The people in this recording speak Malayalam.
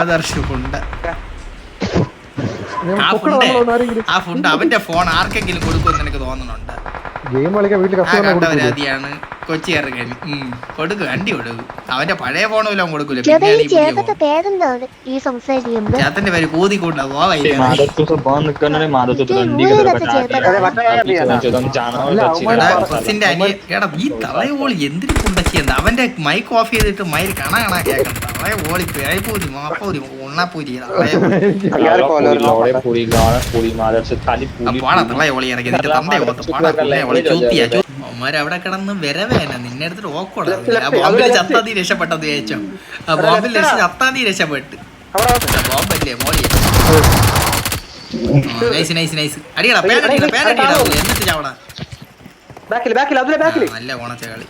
ആദർശ് ഫുഡ് ആ ഫുഡ് അവന്റെ ഫോൺ ആർക്കെങ്കിലും കൊടുക്കുമെന്ന് എനിക്ക് തോന്നുന്നുണ്ട്. ഗെയിം കളിക്കാൻ വീട്ടിൽ പരാതിയാണ് കൊച്ചിയിറങ്ങി കൊടുക്കും വണ്ടി കൊടുക്കും. അവന്റെ പഴയ ഫോണും കൊടുക്കൂല. ചേട്ടന്റെ പേര് കൂതിക്കൂട്ട കൊച്ചിന്റെ എടാ ഈ തളയോളി എന്തിനു കൊണ്ടച്ചിയെന്ത അവന്റെ മൈക്ക് ഓഫ് ചെയ്തിട്ട് മയിൽ കണ കേൾക്കണം. തളയോളി പേപ്പൂരി മാപ്പൂരി ഉണ്ണാപ്പൂരി തളയോളി ഇറങ്ങി നിന്റെ തന്തയെ ചൂത്തിയാ അവന്മാരവിടെ കിടന്ന് വരവേന നിന്നെ എടുത്തിട്ട് ഓക്കോളാ. ബോംബിൽ ചത്താതി രക്ഷപ്പെട്ടത് ചോദിച്ചോ. ബോംബിൽ ചത്താതി രക്ഷപ്പെട്ട് ബോംബല്ലേ മോളിയെ നൈസ് അടിയടാ പേരടിയടാ എന്നിട്ട് ചാവടാ. നല്ല ഓണച്ച കളി.